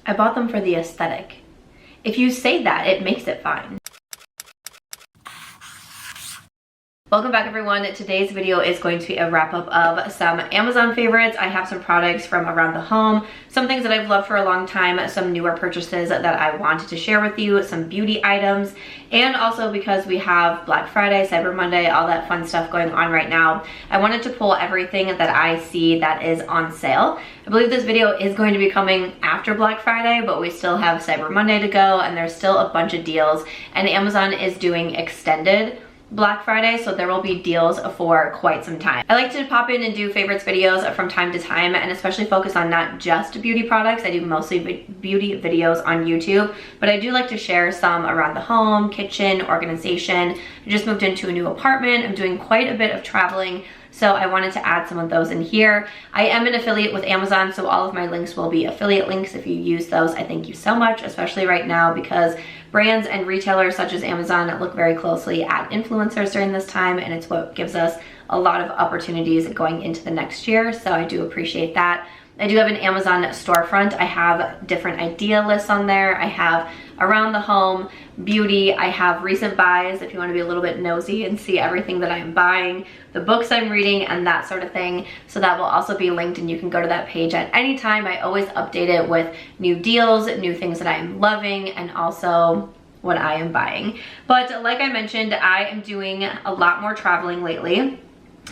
I bought them for the aesthetic. If you say that, it makes it fine. Welcome back everyone. Today's video is going to be a wrap up of some Amazon favorites. I have some products from around the home, some things that I've loved for a long time, some newer purchases that I wanted to share with you, some beauty items, and also because we have Black Friday, Cyber Monday, all that fun stuff going on right now, I wanted to pull everything that I see that is on sale. I believe this video is going to be coming after Black Friday, but we still have Cyber Monday to go and there's still a bunch of deals, and Amazon is doing extended Black Friday, so there will be deals for quite some time. I like to pop in and do favorites videos from time to time, and especially focus on not just beauty products. I do mostly beauty videos on YouTube, but I do like to share some around the home, kitchen, organization. I just moved into a new apartment. I'm doing quite a bit of traveling, so I wanted to add some of those in here. I am an affiliate with Amazon, so all of my links will be affiliate links. If you use those, I thank you so much, especially right now because brands and retailers such as Amazon look very closely at influencers during this time, and it's what gives us a lot of opportunities going into the next year, so I do appreciate that. I do have an Amazon storefront. I have different idea lists on there. I have around the home, beauty. I have recent buys if you want to be a little bit nosy and see everything that I'm buying, the books I'm reading, and that sort of thing. So that will also be linked and you can go to that page at any time. I always update it with new deals, new things that I am loving, and also what I am buying. But like I mentioned, I am doing a lot more traveling lately.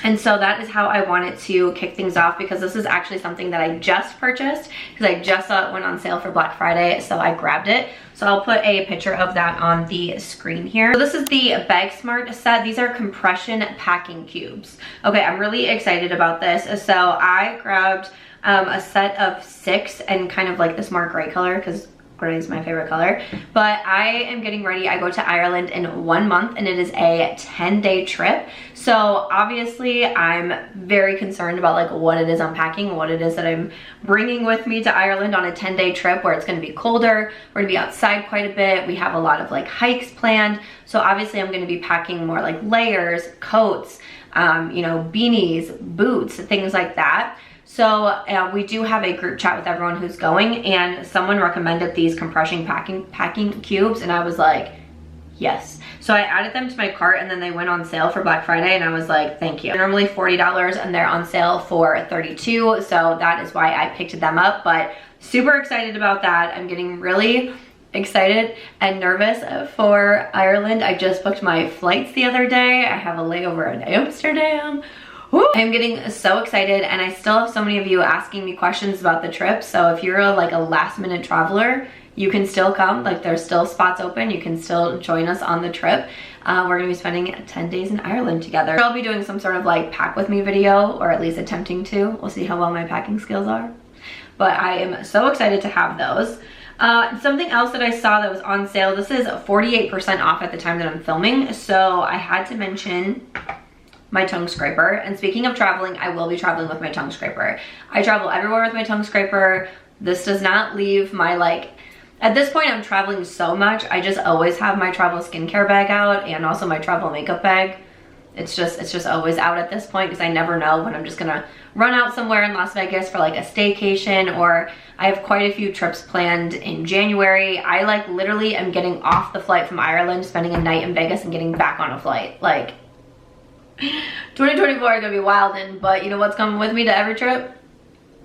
And so that is how I wanted to kick things off, because this is actually something that I just purchased because I just saw it went on sale for Black Friday, so I grabbed it. So I'll put a picture of that on the screen here. So this is the Bag Smart set. These are compression packing cubes. Okay, I'm really excited about this. So I grabbed a set of 6 and kind of like this more gray color because gray is my favorite color. But I am getting ready. I go to Ireland in 1 month and it is a 10-day trip. So obviously I'm very concerned about like what it is I'm packing, what it is that I'm bringing with me to Ireland on a 10-day trip where it's going to be colder. We're going to be outside quite a bit. We have a lot of like hikes planned. So obviously I'm going to be packing more like layers, coats, you know, beanies, boots, things like that. So we do have a group chat with everyone who's going, and someone recommended these compression packing cubes, and I was like, yes. So I added them to my cart, and then they went on sale for Black Friday, and I was like, thank you. They're normally $40 and they're on sale for $32, so that is why I picked them up. But super excited about that. I'm getting really excited and nervous for Ireland. I just booked my flights the other day. I have a layover in Amsterdam. I'm getting so excited, and I still have so many of you asking me questions about the trip. So if you're like a last minute traveler, you can still come. Like there's still spots open. You can still join us on the trip. We're gonna be spending 10 days in Ireland together. I'll be doing some sort of like pack with me video, or at least attempting to. We'll see how well my packing skills are. But I am so excited to have those. Something else that I saw that was on sale. This is 48% off at the time that I'm filming. So I had to mention my tongue scraper. And speaking of traveling, I will be traveling with my tongue scraper. I travel everywhere with my tongue scraper. This does not leave my like, at this point I'm traveling so much, I just always have my travel skincare bag out and also my travel makeup bag. It's just always out at this point because I never know when I'm just gonna run out somewhere in Las Vegas for like a staycation, or I have quite a few trips planned in January. I like literally am getting off the flight from Ireland, spending a night in Vegas and getting back on a flight. Like 2024 is gonna be wildin', but you know what's coming with me to every trip?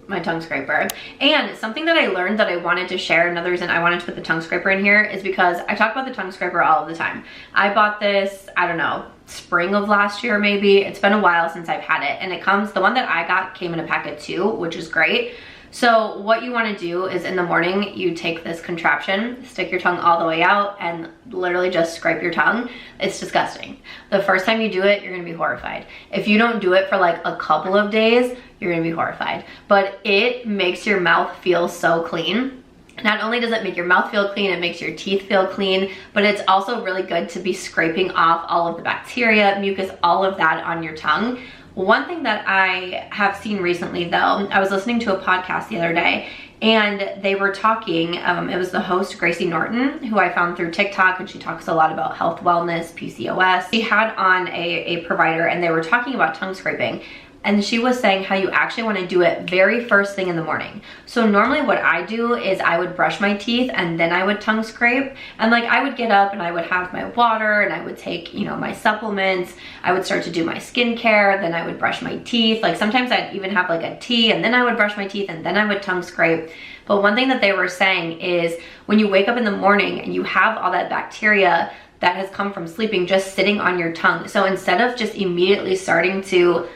My tongue scraper. And something that I learned that I wanted to share, another reason I wanted to put the tongue scraper in here is because I talk about the tongue scraper all of the time. I bought this, I don't know, spring of last year maybe. It's been a while since I've had it, and it comes, the one that I got came in a pack of 2, which is great. So what you want to do is in the morning, you take this contraption, stick your tongue all the way out, and literally just scrape your tongue. It's disgusting. The first time you do it, you're going to be horrified. If you don't do it for like a couple of days, you're going to be horrified. But it makes your mouth feel so clean. Not only does it make your mouth feel clean, it makes your teeth feel clean, but it's also really good to be scraping off all of the bacteria, mucus, all of that on your tongue. One thing that I have seen recently though, I was listening to a podcast the other day, and they were talking, it was the host Gracie Norton, who I found through TikTok, and she talks a lot about health, wellness, PCOS. She had on a provider, and they were talking about tongue scraping. and she was saying how you actually want to do it very first thing in the morning. So normally what I do is I would brush my teeth and then I would tongue scrape, and like I would get up and I would have my water and I would take, you know, my supplements, I would start to do my skincare, then I would brush my teeth. Like sometimes I'd even have like a tea and then I would brush my teeth and then I would tongue scrape. But one thing that they were saying is when you wake up in the morning and you have all that bacteria that has come from sleeping just sitting on your tongue. So instead of just immediately starting to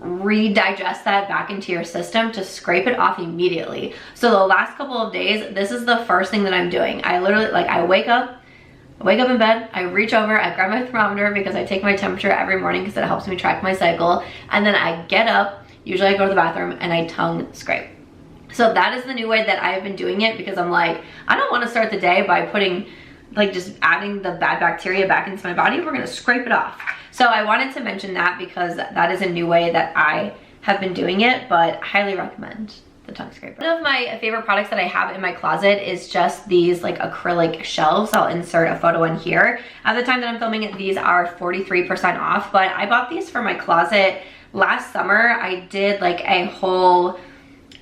redigest that back into your system, to scrape it off immediately. So the last couple of days, this is the first thing that I'm doing. I literally, like, I wake up in bed, I reach over, I grab my thermometer because I take my temperature every morning because it helps me track my cycle, and then I get up, usually I go to the bathroom and I tongue scrape. So that is the new way that I've been doing it, because I'm like, I don't want to start the day by putting, like, just adding the bad bacteria back into my body. We're gonna scrape it off. So I wanted to mention that because that is a new way that I have been doing it, but highly recommend the tongue scraper. One of my favorite products that I have in my closet is just these like acrylic shelves. I'll insert a photo in here. At the time that I'm filming it, these are 43% off, but I bought these for my closet last summer. I did like a whole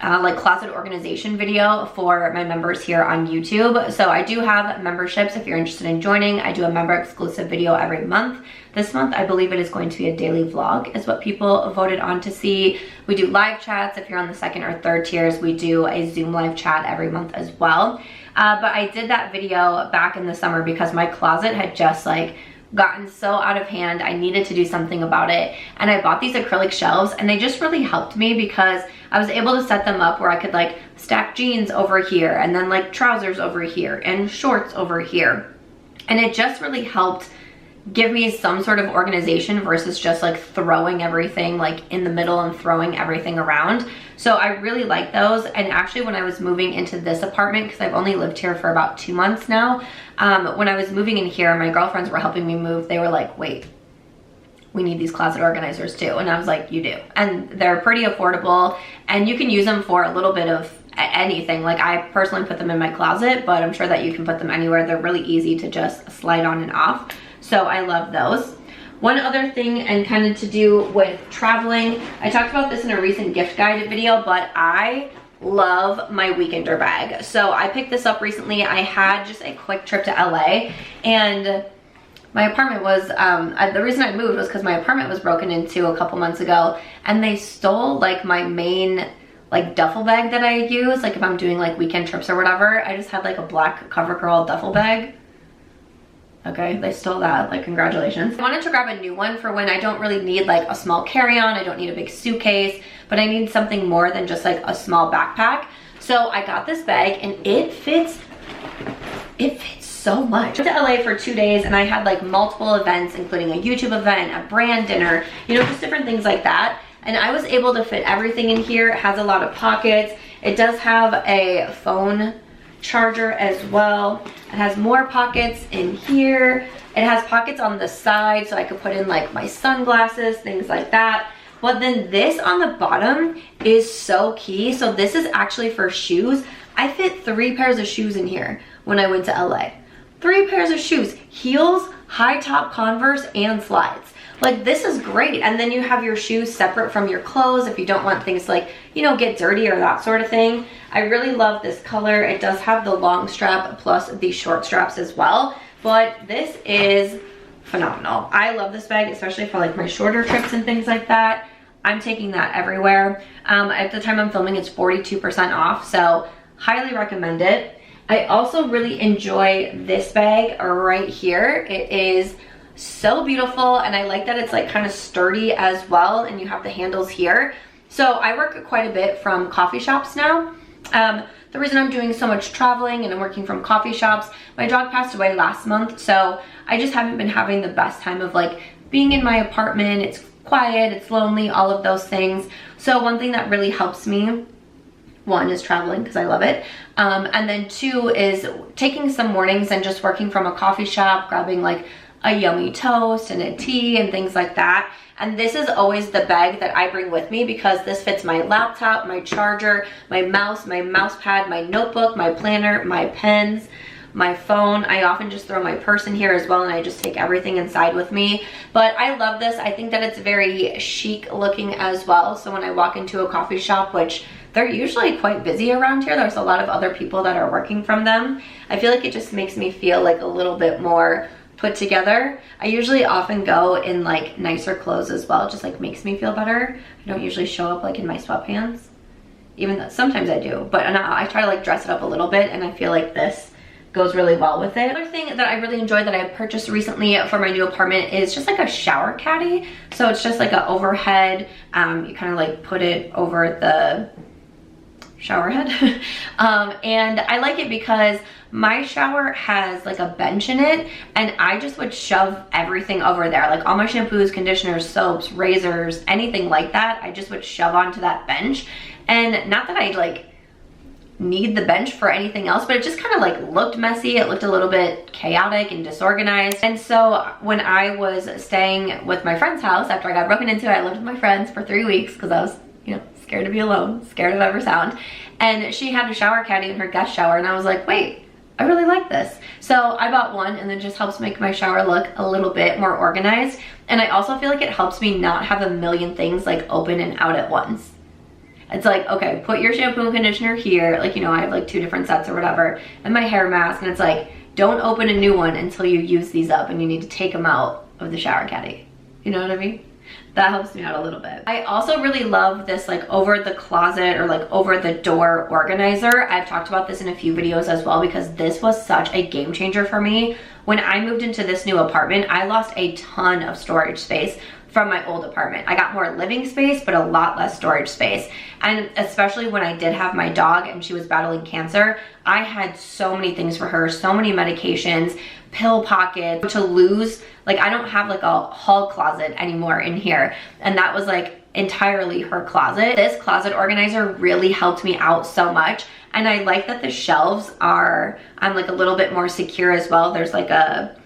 like closet organization video for my members here on YouTube. So I do have memberships if you're interested in joining. I do a member exclusive video every month. This month, I believe it is going to be a daily vlog is what people voted on to see. We do live chats. If you're on the second or third tiers, we do a Zoom live chat every month as well. But I did that video back in the summer because my closet had just like gotten so out of hand. I needed to do something about it. And I bought these acrylic shelves and they just really helped me because I was able to set them up where I could like stack jeans over here and then like trousers over here and shorts over here. And it just really helped give me some sort of organization versus just like throwing everything like in the middle and throwing everything around. So I really like those. And actually when I was moving into this apartment, because I've only lived here for about 2 months now, when I was moving in here, my girlfriends were helping me move. They were like, wait, we need these closet organizers too. And I was like, you do. And they're pretty affordable and you can use them for a little bit of anything. Like I personally put them in my closet, but I'm sure that you can put them anywhere. They're really easy to just slide on and off. So I love those. One other thing, and kind of to do with traveling, I talked about this in a recent gift guide video, but I love my weekender bag. So I picked this up recently. I had just a quick trip to LA and my apartment was, the reason I moved was because my apartment was broken into a couple months ago and they stole like my main like duffel bag that I use. Like if I'm doing like weekend trips or whatever, I just had like a black CoverGirl duffel bag. Okay, they stole that, like congratulations. I wanted to grab a new one for when I don't really need like a small carry-on, I don't need a big suitcase, but I need something more than just like a small backpack. So I got this bag and it fits so much. I went to LA for 2 days and I had like multiple events, including a YouTube event, a brand dinner, you know, just different things like that. And I was able to fit everything in here. It has a lot of pockets. It does have a phone charger as well. It has more pockets in here. It has pockets on the side so I could put in like my sunglasses, things like that. But then this on the bottom is so key. So this is actually for shoes. I fit 3 pairs of shoes in here when I went to LA. 3 pairs of shoes, heels, high top Converse, and slides. Like this is great. And then you have your shoes separate from your clothes if you don't want things to like, you know, get dirty or that sort of thing. I really love this color. It does have the long strap plus the short straps as well, but this is phenomenal. I love this bag, especially for like my shorter trips and things like that. I'm taking that everywhere. At the time I'm filming, it's 42% off, so highly recommend it. I also really enjoy this bag right here. It is so beautiful and I like that it's like kind of sturdy as well and you have the handles here. So I work quite a bit from coffee shops now. The reason I'm doing so much traveling and I'm working from coffee shops, my dog passed away last month, so I just haven't been having the best time of like being in my apartment. It's quiet, it's lonely, all of those things. So one thing that really helps me, one is traveling because I love it, and then 2 is taking some mornings and just working from a coffee shop, grabbing like a yummy toast and a tea and things like that. And this is always the bag that I bring with me because this fits my laptop, my charger, my mouse pad, my notebook, my planner, my pens, my phone. I often just throw my purse in here as well, and I just take everything inside with me. But I love this. I think that it's very chic looking as well. So when I walk into a coffee shop, which they're usually quite busy around here, there's a lot of other people that are working from them, I feel like it just makes me feel like a little bit more put together. I usually often go in like nicer clothes as well. It just like makes me feel better. I don't usually show up like in my sweatpants, even though sometimes I do, but I try to like dress it up a little bit, and I feel like this goes really well with it. Another thing that I really enjoyed that I purchased recently for my new apartment is just like a shower caddy. So it's just like an overhead, you kind of like put it over the shower head. And I like it because my shower has like a bench in it, and I just would shove everything over there, like all my shampoos, conditioners, soaps, razors, anything like that, I just would shove onto that bench. And not that I like need the bench for anything else, but it just kind of like looked messy. It looked a little bit chaotic and disorganized. And so when I was staying with my friend's house after I got broken into, I lived with my friends for 3 weeks because I was, you know, scared to be alone, scared of ever sound. And she had a shower caddy in her guest shower, and I was like, wait, I really like this. So I bought one, and it just helps make my shower look a little bit more organized. And I also feel like it helps me not have a million things like open and out at once. It's like, okay, put your shampoo and conditioner here. Like, you know, I have like 2 different sets or whatever, and my hair mask, and it's like, don't open a new one until you use these up, and you need to take them out of the shower caddy. You know what I mean? That helps me out a little bit. I also really love this like over the closet or like over the door organizer. I've talked about this in a few videos as well, because this was such a game changer for me. When I moved into this new apartment, I lost a ton of storage space from my old apartment. I got more living space, but a lot less storage space. And especially when I did have my dog and she was battling cancer, I had so many things for her, so many medications, pill pockets to lose. Like, I don't have like a hall closet anymore in here. And that was like entirely her closet. This closet organizer really helped me out so much. And I like that the shelves are like a little bit more secure as well. There's like a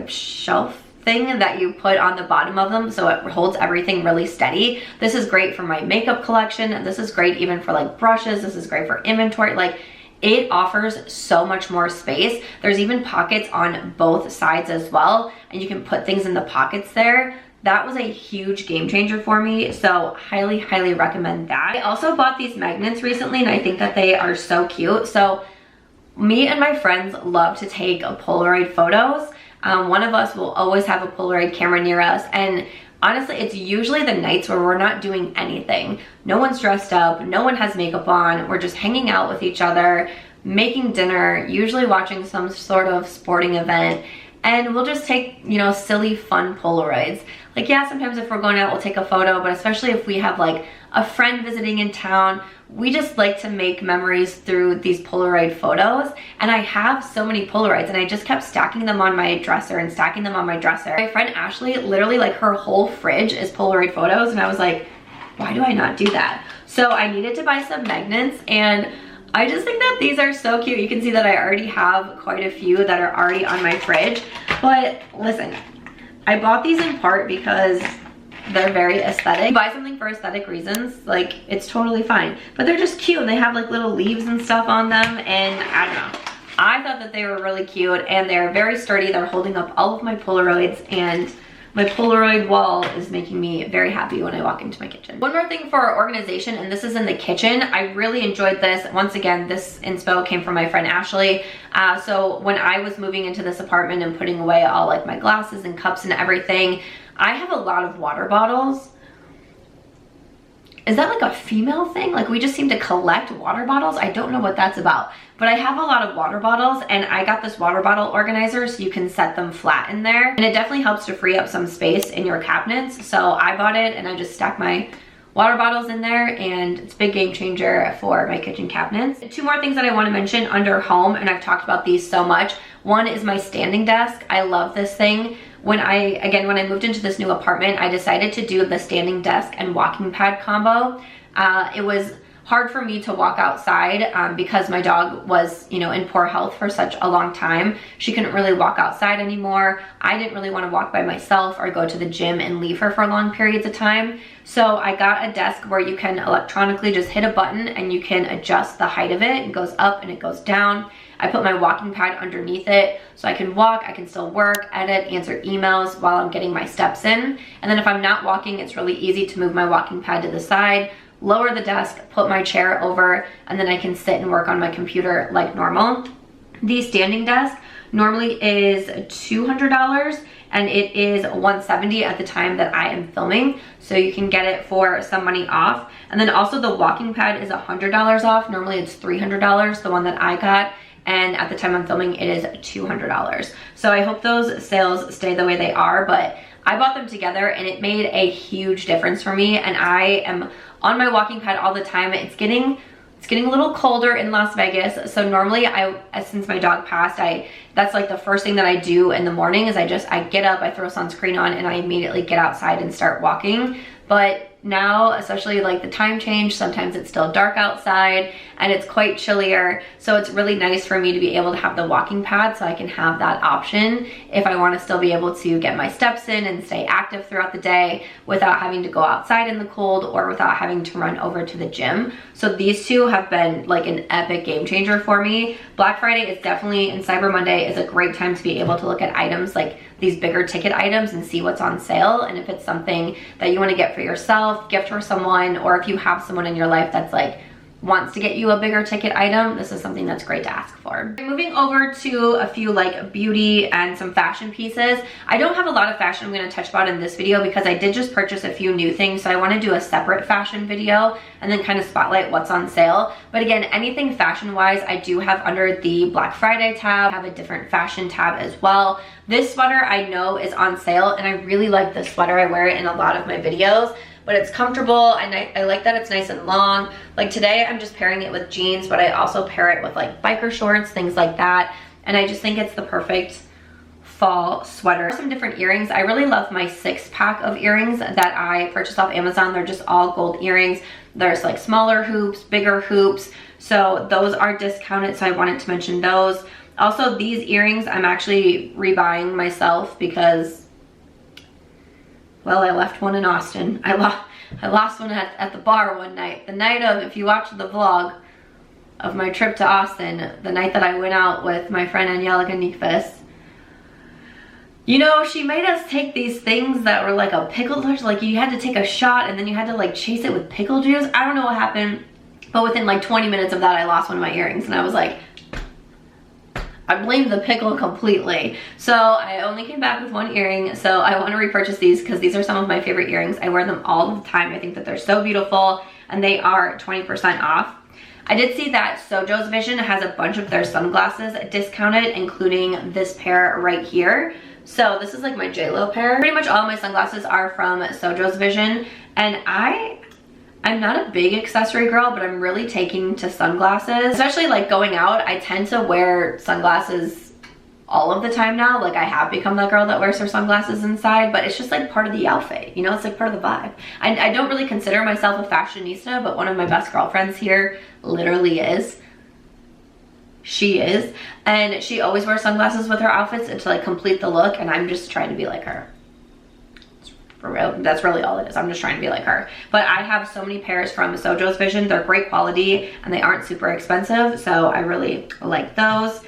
shelf thing that you put on the bottom of them, so it holds everything really steady. This is great for my makeup collection. This is great even for like brushes. This is great for inventory. Like, it offers so much more space. There's even pockets on both sides as well, and you can put things in the pockets there. That was a huge game changer for me, so highly, highly recommend that. I also bought these magnets recently, and I think that they are so cute. So me and my friends love to take Polaroid photos. One of us will always have a Polaroid camera near us, and honestly, it's usually the nights where we're not doing anything. No one's dressed up, no one has makeup on, we're just hanging out with each other, making dinner, usually watching some sort of sporting event, and we'll just take, you know, silly, fun Polaroids. Like, yeah, sometimes if we're going out, we'll take a photo, but especially if we have like a friend visiting in town, we just like to make memories through these Polaroid photos. And I have so many Polaroids, and I just kept stacking them on my dresser and stacking them on my dresser. My friend Ashley, literally like her whole fridge is Polaroid photos, and I was like, why do I not do that? So I needed to buy some magnets, and I just think that these are so cute. You can see that I already have quite a few that are already on my fridge. But listen, I bought these in part because they're very aesthetic. Buy something for aesthetic reasons, like, it's totally fine. But they're just cute, and they have like little leaves and stuff on them, and I don't know. I thought that they were really cute, and they're very sturdy. They're holding up all of my Polaroids, and my Polaroid wall is making me very happy when I walk into my kitchen. One more thing for organization, and this is in the kitchen. I really enjoyed this. Once again, this inspo came from my friend Ashley. So when I was moving into this apartment and putting away all like my glasses and cups and everything, I have a lot of water bottles. Is that like a female thing? Like, we just seem to collect water bottles. I don't know what that's about, but I have a lot of water bottles, and I got this water bottle organizer so you can set them flat in there, and it definitely helps to free up some space in your cabinets. So I bought it, and I just stack my water bottles in there, and it's a big game changer for my kitchen cabinets. 2 more things that I want to mention under home, and I've talked about these so much. One is my standing desk. I love this thing. When I moved into this new apartment, I decided to do the standing desk and walking pad combo. It was hard for me to walk outside because my dog was, you know, in poor health for such a long time. She couldn't really walk outside anymore. I didn't really want to walk by myself or go to the gym and leave her for long periods of time. So I got a desk where you can electronically just hit a button and you can adjust the height of it. It goes up and it goes down. I put my walking pad underneath it so I can walk, I can still work, edit, answer emails while I'm getting my steps in. And then if I'm not walking, it's really easy to move my walking pad to the side, lower the desk, put my chair over, and then I can sit and work on my computer like normal. The standing desk normally is $200 and it is $170 at the time that I am filming. So you can get it for some money off. And then also the walking pad is $100 off. Normally it's $300, the one that I got. And at the time I'm filming, it is $200. So I hope those sales stay the way they are, but I bought them together and it made a huge difference for me. And I am on my walking pad all the time. It's getting a little colder in Las Vegas. So normally since my dog passed, that's like the first thing that I do in the morning is I get up, I throw sunscreen on, and I immediately get outside and start walking. But now, especially like the time change, sometimes it's still dark outside and it's quite chillier. So it's really nice for me to be able to have the walking pad so I can have that option if I want to still be able to get my steps in and stay active throughout the day without having to go outside in the cold or without having to run over to the gym. So these two have been like an epic game changer for me. Black Friday is definitely, and Cyber Monday is a great time to be able to look at items like these bigger ticket items and see what's on sale. And if it's something that you want to get for yourself, gift for someone, or if you have someone in your life that's like wants to get you a bigger ticket item, this is something that's great to ask for. Moving over to a few like beauty and some fashion pieces. I don't have a lot of fashion I'm going to touch about in this video because I did just purchase a few new things, so I want to do a separate fashion video and then kind of spotlight what's on sale. But again, anything fashion wise I do have under the Black Friday tab. I have a different fashion tab as well. This sweater I know is on sale and I really like this sweater. I wear it in a lot of my videos, but it's comfortable and I like that it's nice and long. Like today I'm just pairing it with jeans, but I also pair it with like biker shorts, things like that. And I just think it's the perfect fall sweater. Some different earrings. I really love my 6-pack of earrings that I purchased off Amazon. They're just all gold earrings. There's like smaller hoops, bigger hoops. So those are discounted, so I wanted to mention those. Also, these earrings I'm actually rebuying myself because, well, I left one in Austin. I lost one at the bar one night. The night of, if you watch the vlog of my trip to Austin, the night that I went out with my friend Angelica Nikfis, you know, she made us take these things that were like a pickle juice. Like you had to take a shot and then you had to like chase it with pickle juice. I don't know what happened, but within like 20 minutes of that, I lost one of my earrings and I was like, I blamed the pickle completely. So I only came back with one earring. So I want to repurchase these because these are some of my favorite earrings. I wear them all the time. I think that they're so beautiful and they are 20% off. I did see that Sojos Vision has a bunch of their sunglasses discounted, including this pair right here. So this is like my JLo pair. Pretty much all my sunglasses are from Sojos Vision, and I'm not a big accessory girl, but I'm really taking to sunglasses. Especially like going out, I tend to wear sunglasses all of the time now. Like I have become that girl that wears her sunglasses inside, but it's just like part of the outfit, you know, it's like part of the vibe. I don't really consider myself a fashionista, but one of my best girlfriends here literally is. She is, and she always wears sunglasses with her outfits to like complete the look, and I'm just trying to be like her. For real, that's really all it is. I'm just trying to be like her. But I have so many pairs from Sojos Vision. They're great quality and they aren't super expensive, so I really like those.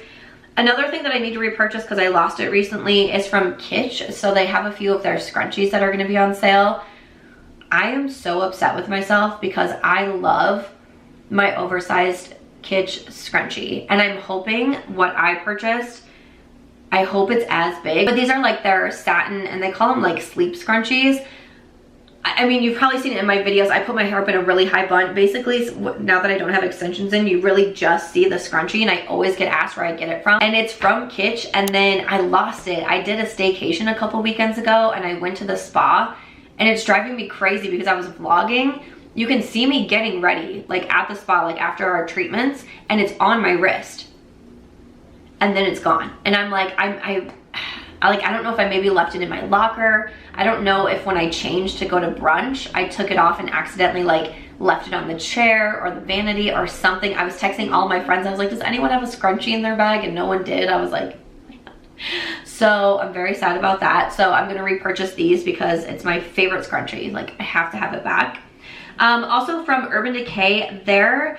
Another thing that I need to repurchase because I lost it recently is from Kitsch. So they have a few of their scrunchies that are going to be on sale. I am so upset with myself because I love my oversized Kitsch Scrunchie, and I'm hoping what I purchased, I hope it's as big. But these are like their satin, and they call them like sleep scrunchies. I mean, you've probably seen it in my videos. I put my hair up in a really high bun. Basically, now that I don't have extensions in, you really just see the scrunchie, and I always get asked where I get it from. And it's from Kitsch, and then I lost it. I did a staycation a couple weekends ago, and I went to the spa, and it's driving me crazy because I was vlogging. You can see me getting ready, like at the spa, like after our treatments, and it's on my wrist. And then it's gone. And I'm like, I don't know if I maybe left it in my locker. I don't know if when I changed to go to brunch, I took it off and accidentally like left it on the chair or the vanity or something. I was texting all my friends. I was like, does anyone have a scrunchie in their bag? And no one did. I was like, so I'm very sad about that. So I'm gonna repurchase these because it's my favorite scrunchie. Like, I have to have it back. Also from Urban Decay, their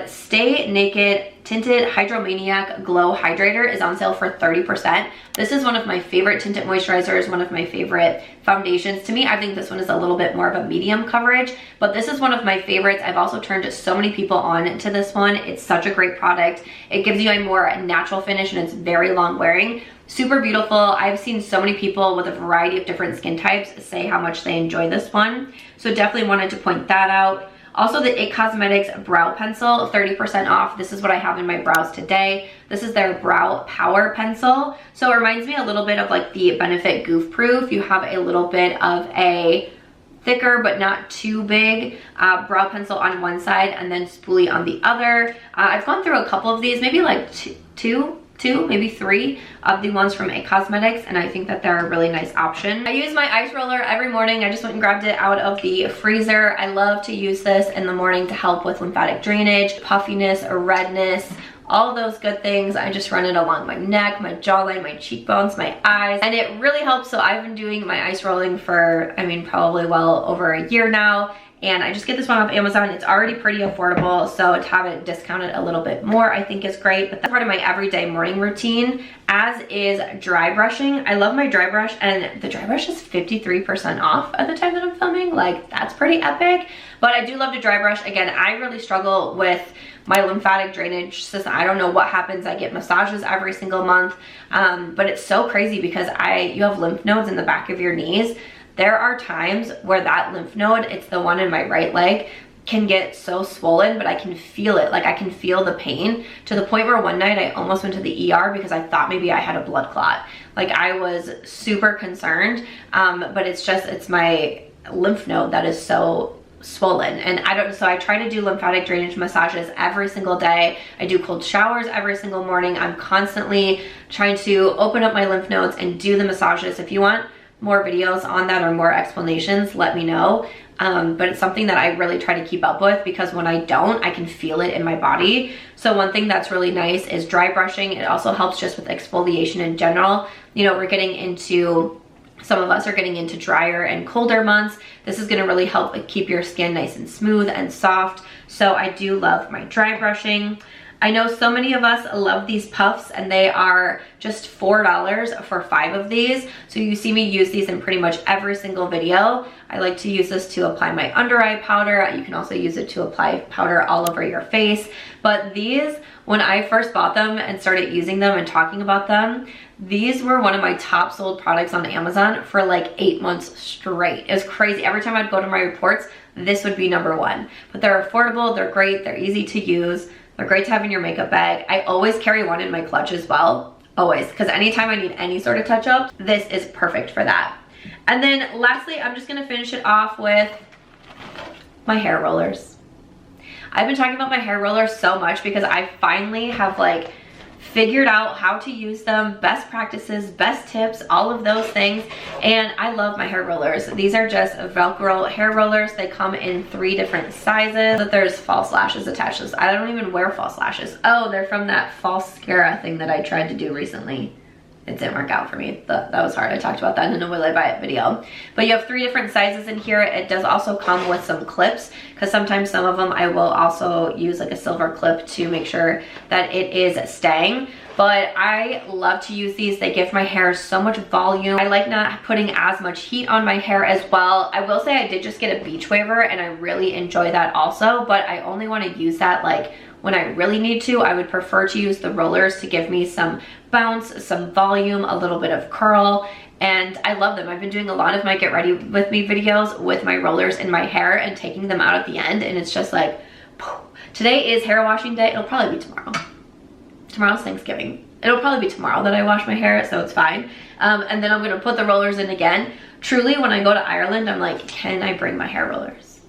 Stay Naked Tinted Hydromaniac Glow Hydrator is on sale for 30%. This is one of my favorite tinted moisturizers, one of my favorite foundations. To me, I think this one is a little bit more of a medium coverage, but this is one of my favorites. I've also turned so many people on to this one. It's such a great product. It gives you a more natural finish and it's very long wearing. Super beautiful. I've seen so many people with a variety of different skin types say how much they enjoy this one. So definitely wanted to point that out. Also the IT Cosmetics Brow Pencil, 30% off. This is what I have in my brows today. This is their Brow Power Pencil. So it reminds me a little bit of like the Benefit Goof Proof. You have a little bit of a thicker but not too big brow pencil on one side and then spoolie on the other. I've gone through a couple of these, maybe like two, maybe three of the ones from IT Cosmetics, and I think that they're a really nice option. I use my ice roller every morning. I just went and grabbed it out of the freezer. I love to use this in the morning to help with lymphatic drainage, puffiness, redness, all those good things. I just run it along my neck, my jawline, my cheekbones, my eyes, and it really helps. So I've been doing my ice rolling for, I mean, probably well over a year now. And I just get this one off Amazon. It's already pretty affordable, so to have it discounted a little bit more I think is great. But that's part of my everyday morning routine, as is dry brushing. I love my dry brush, and the dry brush is 53% off at the time that I'm filming. Like, that's pretty epic. But I do love to dry brush. Again, I really struggle with my lymphatic drainage system. I don't know what happens. I get massages every single month, but it's so crazy because you have lymph nodes in the back of your knees. There are times where that lymph node, it's the one in my right leg, can get so swollen, but I can feel it. Like, I can feel the pain to the point where one night I almost went to the ER because I thought maybe I had a blood clot. Like, I was super concerned, but it's my lymph node that is so swollen. And so I try to do lymphatic drainage massages every single day. I do cold showers every single morning. I'm constantly trying to open up my lymph nodes and do the massages. If you want more videos on that or more explanations, let me know. But it's something that I really try to keep up with because when I don't, I can feel it in my body. So one thing that's really nice is dry brushing. It also helps just with exfoliation in general. You know, some of us are getting into drier and colder months. This is gonna really help keep your skin nice and smooth and soft. So I do love my dry brushing. I know so many of us love these puffs, and they are just $4 for 5 of these. So you see me use these in pretty much every single video. I like to use this to apply my under eye powder. You can also use it to apply powder all over your face. But these, when I first bought them and started using them and talking about them, these were one of my top sold products on Amazon for like 8 months straight. It was crazy. Every time I'd go to my reports, this would be #1. But they're affordable, they're great, they're easy to use. They're great to have in your makeup bag. I always carry one in my clutch as well, always, because anytime I need any sort of touch up, this is perfect for that. And then lastly, I'm just gonna finish it off with my hair rollers. I've been talking about my hair rollers so much because I finally have like figured out how to use them, best practices, best tips, all of those things. And I love my hair rollers. These are just Velcro hair rollers. They come in 3 different sizes. But there's false lashes attached to this. I don't even wear false lashes. Oh, they're from that false mascara thing that I tried to do recently. It didn't work out for me. That was hard. I talked about that in a Will I Buy It video. But you have 3 different sizes in here. It does also come with some clips, because sometimes some of them I will also use like a silver clip to make sure that it is staying. But I love to use these. They give my hair so much volume. I like not putting as much heat on my hair as well. I will say I did just get a beach waver and I really enjoy that also, but I only want to use that like when I really need to. I would prefer to use the rollers to give me some bounce, some volume, a little bit of curl, and I love them. I've been doing a lot of my get ready with me videos with my rollers in my hair and taking them out at the end, and it's just like, today is hair washing day. It'll probably be tomorrow. Tomorrow's Thanksgiving. It'll probably be tomorrow that I wash my hair, so it's fine. And then I'm gonna put the rollers in again. Truly, when I go to Ireland, I'm like, can I bring my hair rollers?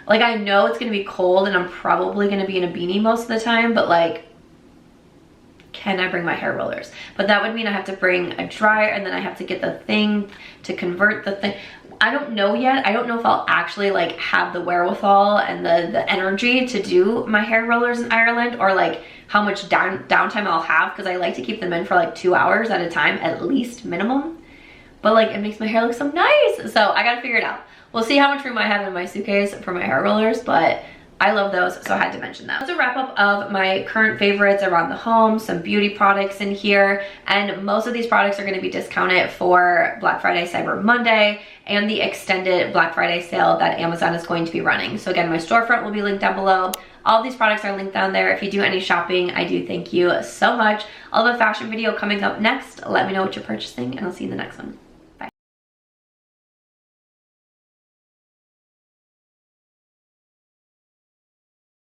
Like, I know it's gonna be cold and I'm probably gonna be in a beanie most of the time, but like, can I bring my hair rollers? But that would mean I have to bring a dryer, and then I have to get the thing to convert the thing. I don't know yet. I don't know if I'll actually like have the wherewithal and the energy to do my hair rollers in Ireland, or like how much downtime I'll have, because I like to keep them in for like 2 hours at a time, at least minimum. But like it makes my hair look so nice. So I gotta figure it out. We'll see how much room I have in my suitcase for my hair rollers, but I love those, so I had to mention that. That's a wrap up of my current favorites around the home, some beauty products in here, and most of these products are gonna be discounted for Black Friday, Cyber Monday, and the extended Black Friday sale that Amazon is going to be running. So again, my storefront will be linked down below. All of these products are linked down there. If you do any shopping, I do thank you so much. I'll have a fashion video coming up next. Let me know what you're purchasing, and I'll see you in the next one.